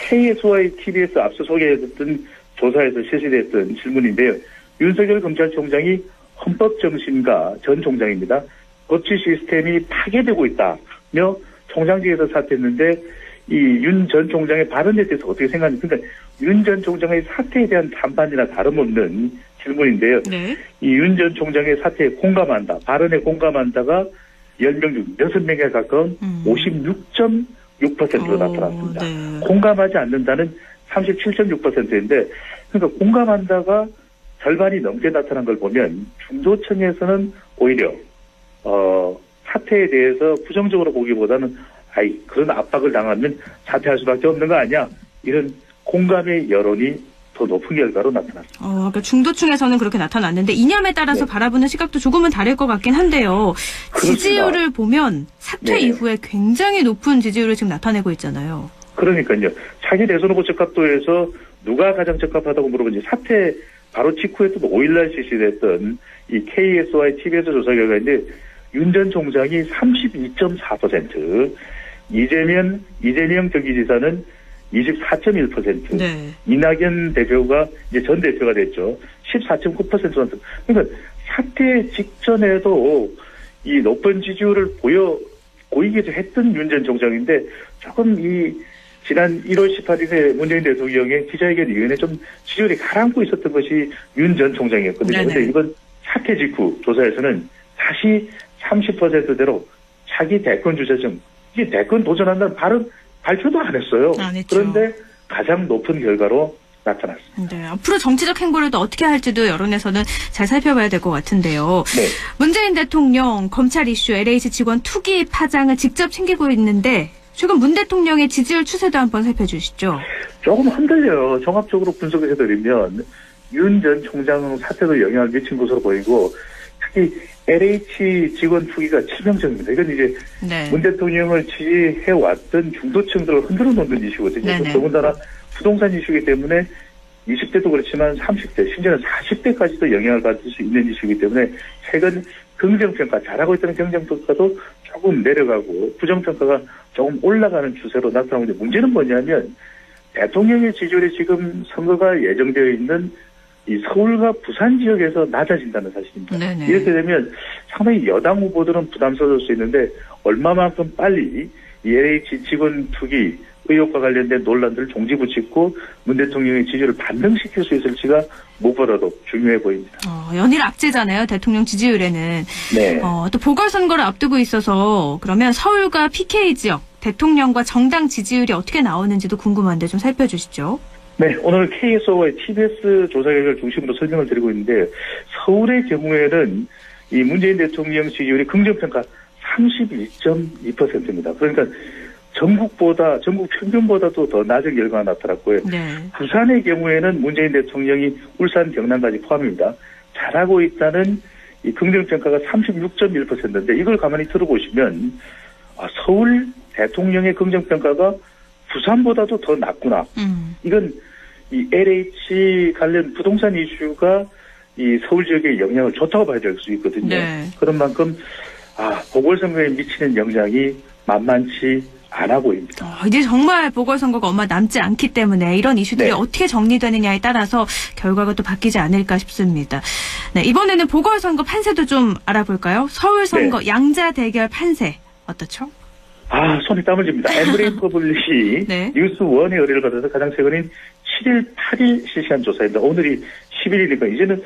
KSY TBS 앞서 소개했던 조사에서 실시됐던 질문인데요. 윤석열 검찰총장이 헌법 정신과 전 총장입니다. 법치 시스템이 파괴되고 있다며 총장직에서 사퇴했는데 이 윤 전 총장의 발언에 대해서 어떻게 생각하는지, 그러니까 윤 전 총장의 사퇴에 대한 반반이나 다름없는 질문인데요. 이 윤 전 총장의 사퇴에 공감한다, 발언에 공감한다가 10명 중 6명에 가까운 56.6%로 나타났습니다. 공감하지 않는다는 37.6%인데, 그러니까 공감한다가 절반이 넘게 나타난 걸 보면 중도층에서는 오히려 사퇴에 대해서 부정적으로 보기보다는 그런 압박을 당하면 사퇴할 수밖에 없는 거 아니야, 이런 공감의 여론이 더 높은 결과로 나타났습니다. 그러니까 중도층에서는 그렇게 나타났는데 이념에 따라서 바라보는 시각도 조금은 다를 것 같긴 한데요. 그렇습니다. 지지율을 보면 사퇴 이후에 굉장히 높은 지지율을 지금 나타내고 있잖아요. 그러니까요. 차기 대선 후보 적합도에서 누가 가장 적합하다고 물어보니 사퇴 바로 직후에 또 5일날 실시됐던 이 KSY TBS 조사 결과인데 윤 전 총장이 32.4%, 이재명 경기지사는 24.1%, 이낙연 대표가 이제 전 대표가 됐죠. 14.9%. 그러니까 사퇴 직전에도 이 높은 지지율을 보이기도 했던 윤 전 총장인데 조금 지난 1월 18일에 문재인 대통령의 기자회견 이후에 좀 지지율이 가라앉고 있었던 것이 윤 전 총장이었거든요. 그런데 이번 사퇴 직후 조사에서는 다시 30%대로 차기 대권 주자층, 이게 대권 도전한다는 발표도 안 했어요. 그런데 가장 높은 결과로 나타났습니다. 네, 앞으로 정치적 행보를 또 어떻게 할지도 여론에서는 잘 살펴봐야 될 것 같은데요. 문재인 대통령 검찰 이슈, LH 직원 투기 파장을 직접 챙기고 있는데 최근 문 대통령의 지지율 추세도 한번 살펴주시죠. 조금 흔들려요. 종합적으로 분석해드리면 윤 전 총장 사태도 영향을 미친 것으로 보이고 특히 LH 직원 투기가 치명적입니다. 이건 이제 문 대통령을 지지해왔던 중도층들을 흔들어 놓는 이슈거든요. 더군다나 부동산 이슈이기 때문에 20대도 그렇지만 30대, 심지어는 40대까지도 영향을 받을 수 있는 이슈이기 때문에 최근 긍정평가, 잘하고 있다는 긍정평가도 조금 내려가고 부정평가가 조금 올라가는 추세로 나타나고 있는데, 문제는 뭐냐면 대통령의 지지율이 지금 선거가 예정되어 있는 이 서울과 부산 지역에서 낮아진다는 사실입니다. 이렇게 되면 상당히 여당 후보들은 부담스러울 수 있는데 얼마만큼 빨리 이 LH 직원 투기 의혹과 관련된 논란들을 종지부짓고 문 대통령의 지지율을 반등시킬 수 있을지가 무엇보다도 중요해 보입니다. 연일 악재잖아요, 대통령 지지율에는. 또 보궐선거를 앞두고 있어서 그러면 서울과 PK 지역 대통령과 정당 지지율이 어떻게 나오는지도 궁금한데 좀 살펴주시죠. 네, 오늘 KSO의 TBS 조사 결과를 중심으로 설명을 드리고 있는데, 서울의 경우에는 이 문재인 대통령 지지율이 긍정평가 32.2%입니다. 그러니까 전국 평균보다도 더 낮은 결과가 나타났고요. 부산의 경우에는 문재인 대통령이 울산, 경남까지 포함입니다. 잘하고 있다는 이 긍정평가가 36.1%인데 이걸 가만히 들어보시면 서울 대통령의 긍정평가가 부산보다도 더 낮구나. 이건 이 LH 관련 부동산 이슈가 이 서울 지역에 영향을 좋다고 봐야 될 수 있거든요. 그런 만큼 보궐선거에 미치는 영향이 만만치 않아 보입니다. 이제 정말 보궐선거가 얼마 남지 않기 때문에 이런 이슈들이 어떻게 정리되느냐에 따라서 결과가 또 바뀌지 않을까 싶습니다. 이번에는 보궐선거 판세도 좀 알아볼까요? 서울 선거 양자 대결 판세 어떻죠? 손이 땀을 줍니다. 엠브레인 퍼블릭이 네. 뉴스원의 의뢰를 받아서 가장 최근인 7일, 8일 실시한 조사입니다. 오늘이 11일이니까 이제는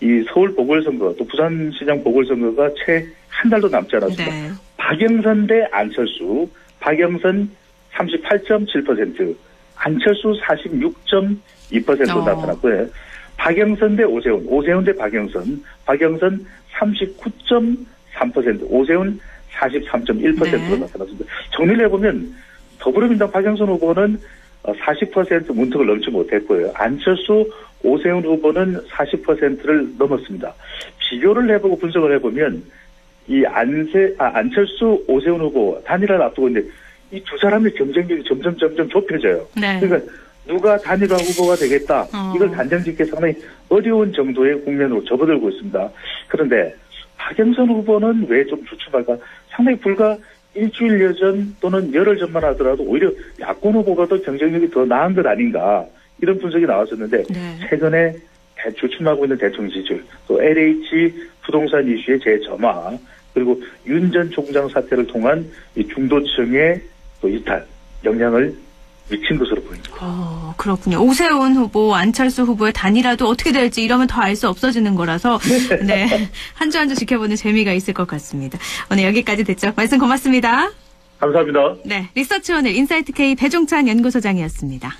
이 서울 보궐선거 또 부산시장 보궐선거가 채 한 달도 남지 않았습니다. 네. 박영선 대 안철수, 박영선 38.7%, 안철수 46.2% 나타났고요. 박영선 대 오세훈, 오세훈 대 박영선, 박영선 39.3%, 오세훈 43.1%로 나타났습니다. 정리를 해보면 더불어민주당 박영선 후보는 40% 문턱을 넘지 못했고요. 안철수, 오세훈 후보는 40%를 넘었습니다. 비교를 해보고 분석을 해보면 이 안철수, 오세훈 후보 단일화를 앞두고 있는데 이 두 사람의 경쟁력이 점점 좁혀져요. 네. 그러니까 누가 단일화 후보가 되겠다. 이걸 단정짓기 상당히 어려운 정도의 국면으로 접어들고 있습니다. 그런데 박영선 후보는 왜 좀 주춤할까? 상당히 불과 일주일여 전 또는 열흘 전만 하더라도 오히려 야권 후보가 더 경쟁력이 더 나은 것 아닌가 이런 분석이 나왔었는데 최근에 주춤하고 있는 대통령 지지율 또 LH 부동산 이슈의 재점화 그리고 윤 전 총장 사태를 통한 이 중도층의 또 이탈 영향을 미친 것으로 보입니다. 그렇군요. 오세훈 후보, 안철수 후보의 단일화도 어떻게 될지 이러면 더 알 수 없어지는 거라서 네, 한 주 한 주 지켜보는 재미가 있을 것 같습니다. 오늘 여기까지 됐죠. 말씀 고맙습니다. 감사합니다. 네, 리서치오늘 인사이트 K 배종찬 연구소장이었습니다.